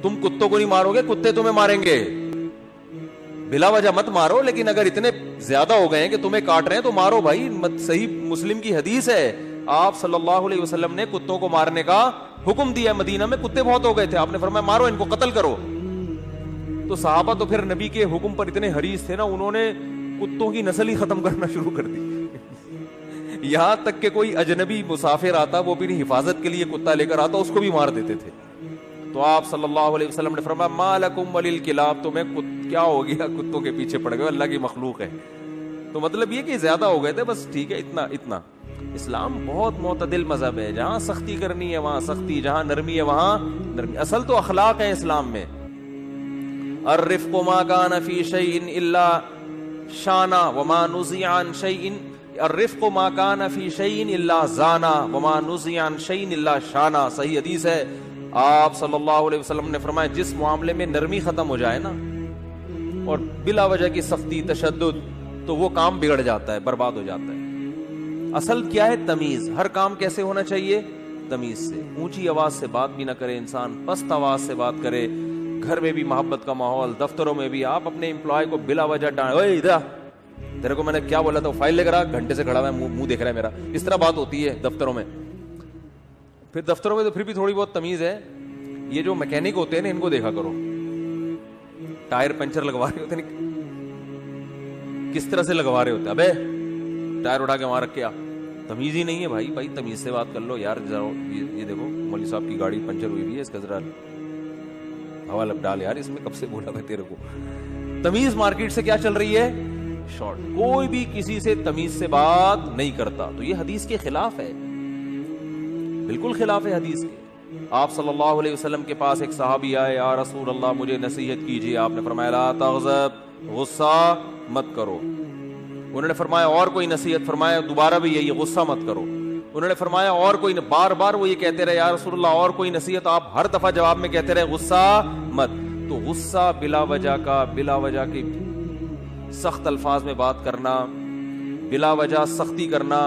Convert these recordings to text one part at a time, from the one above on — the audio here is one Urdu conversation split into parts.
تم کتوں کو نہیں مارو گے, کتے تمہیں ماریں گے. بلا وجہ مت مارو, لیکن اگر اتنے زیادہ ہو گئے ہیں کہ تمہیں کاٹ رہے ہیں تو مارو بھائی. صحیح مسلم کی حدیث ہے, آپ صلی اللہ علیہ وسلم نے کتوں کو مارنے کا حکم دیا. مدینہ میں کتے بہت ہو گئے تھے, آپ نے فرمایا مارو ان کو, قتل کرو. تو صحابہ تو پھر نبی کے حکم پر اتنے حریص تھے نا, انہوں نے کتوں کی نسل ہی ختم کرنا شروع کر دی. یہاں تک کہ کوئی اجنبی مسافر آتا, وہ بھی نہیں حفاظت کے لیے کتا لے کر آتا, اس کو بھی مار دیتے تھے. تو آپ صلی اللہ علیہ وسلم نے فرمایا ما لکم وللکلاب, تمہیں کیا ہو گیا, کتوں کے پیچھے پڑ گئے, اللہ کی مخلوق ہے. تو مطلب یہ کہ زیادہ ہو گئے تھے, بس ٹھیک ہے اتنا. اسلام بہت معتدل مذہب ہے, جہاں سختی کرنی ہے وہاں سختی, جہاں نرمی ہے وہاں نرمی. اصل تو اخلاق ہے اسلام میں. الرفق ما کان فی شیء الا شانا وما نزع عن شیء, الرفق ما کان فی شیء الا زانا وما نزع عن شیء الا شانا. صحیح حدیث ہے, آپ صلی اللہ علیہ وسلم نے فرمایا جس معاملے میں نرمی ختم ہو جائے نا اور بلا وجہ کی سختی تشدد, تو وہ کام بگڑ جاتا ہے, برباد ہو جاتا ہے. اصل کیا ہے, تمیز. ہر کام کیسے ہونا چاہیے, تمیز سے. اونچی آواز سے بات بھی نہ کرے انسان, پست آواز سے بات کرے. گھر میں بھی محبت کا ماحول, دفتروں میں بھی. آپ اپنے امپلائی کو بلا وجہ اوے ادھر تیرے کو میں نے کیا بولا تھا, فائل لے کر آ, گھنٹے سے کھڑا ہوا ہے, منہ دیکھ رہا ہے میرا. اس طرح بات ہوتی ہے دفتروں میں. پھر دفتروں میں تو پھر بھی تھوڑی بہت تمیز ہے. یہ جو میکینک ہوتے ہیں نا, ان کو دیکھا کرو, ٹائر پنچر لگوا رہے ہوتے ہیں, کس طرح سے لگوا رہے ہوتے ہیں. ابے ٹائر اٹھا کے وہاں رکھ کے آ, تمیز ہی نہیں ہے بھائی. بھائی تمیز سے بات کر لو یار. یہ دیکھو مولوی صاحب کی گاڑی پنچر ہوئی بھی ہے, اس کا ذرا ہوا لب ڈال یار, اس میں کب سے بولا میں تیرے کو. تمیز مارکیٹ سے کیا چل رہی ہے, شارٹ. کوئی بھی کسی سے تمیز سے بات نہیں کرتا. تو یہ حدیث کے خلاف ہے, بالکل خلاف ہے حدیث کے. آپ صلی اللہ علیہ وسلم کے پاس ایک صحابی آئے, یا رسول اللہ مجھے نصیحت کیجیے. آپ نے فرمایا لا تغضب, غصہ مت کرو. انہوں نے فرمایا اور کوئی نصیحت, فرمایا دوبارہ بھی یہی, غصہ مت کرو. انہوں نے فرمایا اور کوئی, بار بار وہ یہ کہتے رہے, یا رسول اللہ اور کوئی نصیحت. آپ ہر دفعہ جواب میں کہتے رہے غصہ مت. تو غصہ بلا وجہ کی سخت الفاظ میں بات کرنا, بلا وجہ سختی کرنا,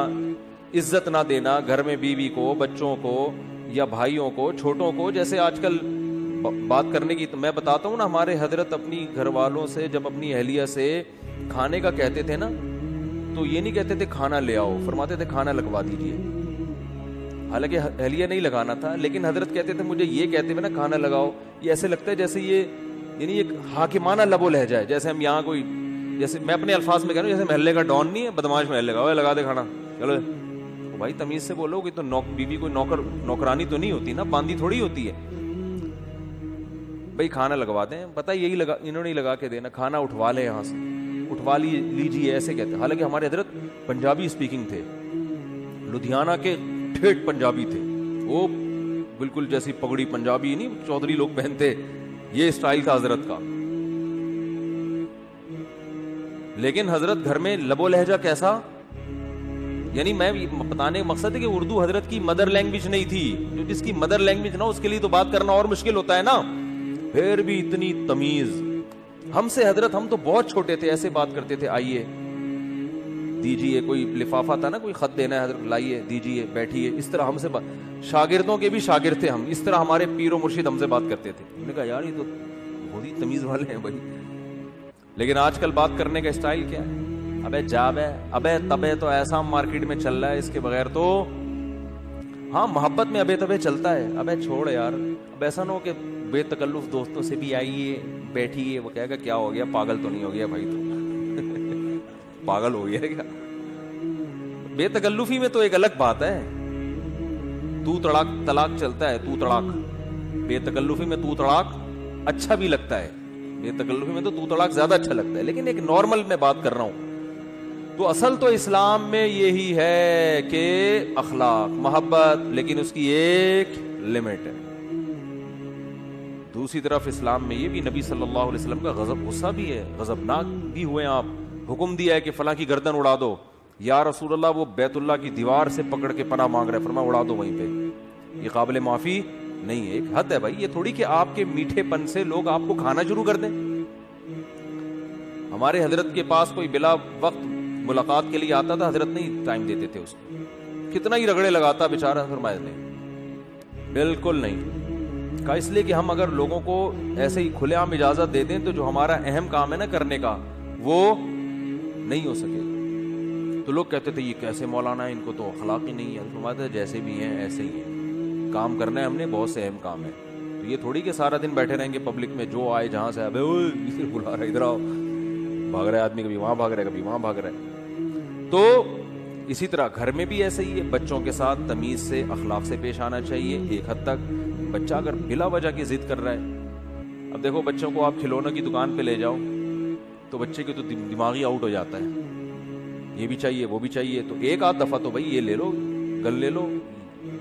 عزت نہ دینا گھر میں بیوی کو, بچوں کو یا بھائیوں کو, چھوٹوں کو. جیسے آج کل بات کرنے کی, تو میں بتاتا ہوں نا, ہمارے حضرت اپنی گھر والوں سے جب اپنی اہلیہ سے کھانے کا کہتے تھے نا, تو یہ نہیں کہتے تھے کھانا لے آؤ, فرماتے تھے کھانا لگوا دیجیے. حالانکہ اہلیہ نہیں لگانا تھا, لیکن حضرت کہتے تھے مجھے یہ کہتے ہوئے نا کھانا لگاؤ, یہ ایسے لگتا ہے جیسے یہ یعنی ایک حاکمانہ لب و لہجہ ہے. جیسے ہم یہاں کوئی, جیسے میں اپنے الفاظ میں کہہ رہا ہوں, جیسے محلے کا ڈان نہیں ہے, بدماش محلے کا, لگا دے کھانا, چلو بھائی تمیز سے بولو. کہ تو بیوی کوئی نوکرانی تو نہیں ہوتی نا, باندھی تھوڑی ہوتی ہے. بھائی کھانا لگوا دیں, پتہ یہی لگا, انہوں نے لگا کے دینا, کھانا اٹھوا لے یہاں سے, اٹھوا لیجیے, ایسے کہتے ہیں. حالانکہ ہمارے حضرت پنجابی اسپیکنگ تھے, لدھیانہ کے ٹھیٹ پنجابی تھے. وہ بالکل جیسی پگڑی پنجابی نہیں چودھری لوگ پہنتے, یہ اسٹائل تھا حضرت کا. لیکن حضرت گھر میں لب و لہجہ کیسا, یعنی میں بتانے کا مقصد ہے کہ اردو حضرت کی مدر لینگویج نہیں تھی. جو جس کی مدر لینگویج نا, اس کے لیے تو بات کرنا اور مشکل ہوتا ہے نا. پھر بھی اتنی تمیز. ہم سے حضرت, ہم تو بہت چھوٹے تھے, ایسے بات کرتے تھے, آئیے دیجیے, کوئی لفافہ تھا نا, کوئی خط دینا ہے حضرت, لائیے دیجیے, بیٹھیے. اس طرح ہم سے شاگردوں کے بھی شاگرد تھے ہم, اس طرح ہمارے پیر و مرشد ہم سے بات کرتے تھے. ہم نے کہا یار یہ تو بہت ہی تمیز والے ہیں بھائی. لیکن آج کل بات کرنے کا اسٹائل کیا ہے, ابے جاب ہے, ابے تبے تو ایسا مارکیٹ میں چل رہا ہے, اس کے بغیر تو ہاں محبت میں ابے تبے چلتا ہے. ابے چھوڑ یار, اب ایسا نہ ہو کہ بے تکلف دوستوں سے بھی آئیے, بیٹھیے, وہ کہے گا کیا ہو گیا, پاگل تو نہیں ہو گیا بھائی, تو پاگل ہو گیا کیا. بے تکلفی میں تو ایک الگ بات ہے, تو طلاق چلتا ہے, تو طلاق. بے تکلفی میں تو طلاق اچھا بھی لگتا ہے, بے تکلفی میں تو طلاق زیادہ اچھا لگتا ہے, لیکن ایک نارمل میں بات کر رہا ہوں. تو اصل تو اسلام میں یہی ہے کہ اخلاق, محبت, لیکن اس کی ایک لمٹ ہے. دوسری طرف اسلام میں یہ بھی, نبی صلی اللہ علیہ وسلم کا غصہ بھی ہے, غضبناک بھی ہوئے. آپ حکم دیا ہے کہ فلاں کی گردن اڑا دو. یا رسول اللہ وہ بیت اللہ کی دیوار سے پکڑ کے پناہ مانگ رہے, فرمایا اڑا دو وہیں پہ. یہ قابل معافی نہیں ہے, ایک حد ہے بھائی. یہ تھوڑی کہ آپ کے میٹھے پن سے لوگ آپ کو کھانا شروع کر دیں. ہمارے حضرت کے پاس کوئی بلا وقت ملاقات کے لیے آتا تھا, حضرت نہیں ٹائم دیتے تھے اس کو. کتنا ہی رگڑے لگاتا بیچارہ, فرمایا نہیں, بالکل نہیں. کہا اس لیے کہ ہم اگر لوگوں کو ایسے ہی کھلے عام اجازت دے دیں تو جو ہمارا اہم کام ہے نا کرنے کا وہ نہیں ہو سکے. تو لوگ کہتے تھے یہ کیسے مولانا, ان کو تو اخلاق ہی نہیں ہے. فرماتے جیسے بھی ہیں ایسے ہی ہیں, کام کرنا ہے ہم نے, بہت سے اہم کام ہے. تو یہ تھوڑی کہ سارا دن بیٹھے رہیں گے پبلک میں, جو آئے جہاں سے ابے بلا رہا ادھر آؤ, بھاگ رہا ہے آدمی, کبھی وہاں بھاگ رہا ہے کبھی وہاں بھاگ رہا ہے. تو اسی طرح گھر میں بھی ایسا ہی ہے, بچوں کے ساتھ تمیز سے اخلاق سے پیش آنا چاہیے. ایک حد تک بچہ اگر بلا وجہ کی ضد کر رہا ہے, اب دیکھو بچوں کو آپ کھلونوں کی دکان پہ لے جاؤ تو بچے کی تو دماغی آؤٹ ہو جاتا ہے, یہ بھی چاہیے وہ بھی چاہیے. تو ایک آدھ دفعہ تو بھائی یہ لے لو, گن لے لو,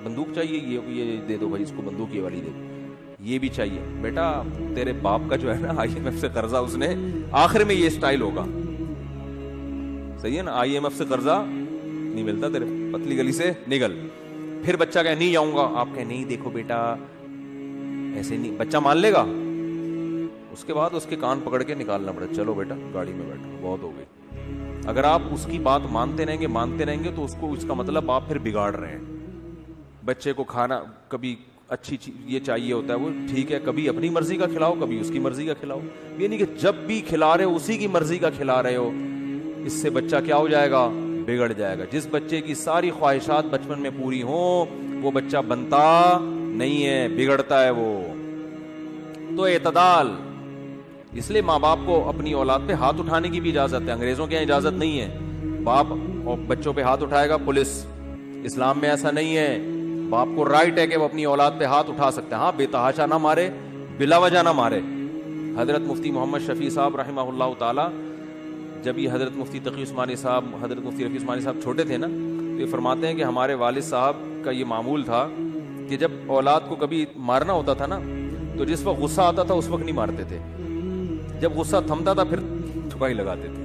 بندوق چاہیے یہ دے دو بھائی اس کو, بندوق یہ والی دے دو, یہ بھی چاہیے. بیٹا تیرے باپ کا جو ہے نا IMF سے قرضہ, اس نے آخر میں یہ اسٹائل ہوگا, صحیح ہے نا, IMF سے قرضہ نہیں ملتا, تیرے پتلی گلی سے نکل. پھر بچہ کہے نہیں جاؤں گا, آپ کہیں نہیں دیکھو بیٹا ایسے نہیں, بچہ مان لے گا. اس کے بعد اس کے کان پکڑ کے نکالنا پڑے, چلو بیٹا گاڑی میں بیٹھو, بہت ہو گئی. اگر آپ اس کی بات مانتے رہیں گے تو اس کا مطلب آپ پھر بگاڑ رہے ہیں. بچے کو کھانا کبھی اچھی چیز یہ چاہیے ہوتا ہے, وہ ٹھیک ہے, کبھی اپنی مرضی کا کھلاؤ, کبھی اس کی مرضی کا کھلاؤ. یہ نہیں کہ جب بھی کھلا رہے ہو اسی کی مرضی کا کھلا رہے ہو. اس سے بچہ کیا ہو جائے گا, بگڑ جائے گا. جس بچے کی ساری خواہشات بچپن میں پوری ہوں وہ بچہ بنتا نہیں ہے, بگڑتا ہے وہ. تو اعتدال. اس لیے ماں باپ کو اپنی اولاد پہ ہاتھ اٹھانے کی بھی اجازت ہے, انگریزوں کے یہاں اجازت نہیں ہے. باپ اور بچوں پہ ہاتھ اٹھائے گا پولیس, اسلام میں ایسا نہیں ہے. باپ کو رائٹ ہے کہ وہ اپنی اولاد پہ ہاتھ اٹھا سکتے ہیں, ہاں بے تحاشا نہ مارے, بلا وجہ نہ مارے. حضرت مفتی محمد شفیع صاحب رحمہ اللہ تعالی, جب یہ حضرت مفتی تقی عثمانی صاحب, حضرت مفتی رفیع عثمانی صاحب چھوٹے تھے نا, تو یہ فرماتے ہیں کہ ہمارے والد صاحب کا یہ معمول تھا کہ جب اولاد کو کبھی مارنا ہوتا تھا نا تو جس وقت غصہ آتا تھا اس وقت نہیں مارتے تھے, جب غصہ تھمتا تھا پھر ٹھکائی لگاتے تھے.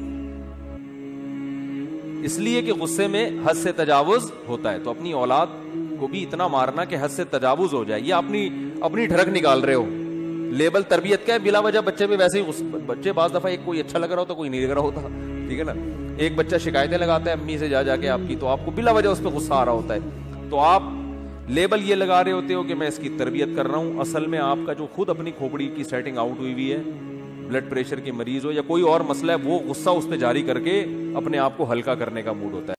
اس لیے کہ غصے میں حد سے تجاوز ہوتا ہے. تو اپنی اولاد کو بھی اتنا مارنا کہ حد سے تجاوز ہو جائے, یہ اپنی ڈھڑک نکال رہے ہو. لیبل تربیت کا ہے, بلا وجہ بچے پہ ویسے ہی بچے بعض دفعہ ایک کوئی اچھا لگ رہا ہوتا, کوئی نہیں لگ رہا ہوتا, ٹھیک ہے نا. ایک بچہ شکایتیں لگاتا ہے امی سے جا کے آپ کی, تو آپ کو بلا وجہ اس پہ غصہ آ رہا ہوتا ہے. تو آپ لیبل یہ لگا رہے ہوتے ہو کہ میں اس کی تربیت کر رہا ہوں, اصل میں آپ کا جو خود اپنی کھوپڑی کی سیٹنگ آؤٹ ہوئی ہے, بلڈ پریشر کے مریض ہو یا کوئی اور مسئلہ ہے, وہ غصہ اس پہ جاری کر کے اپنے آپ کو ہلکا کرنے کا موڈ ہوتا ہے.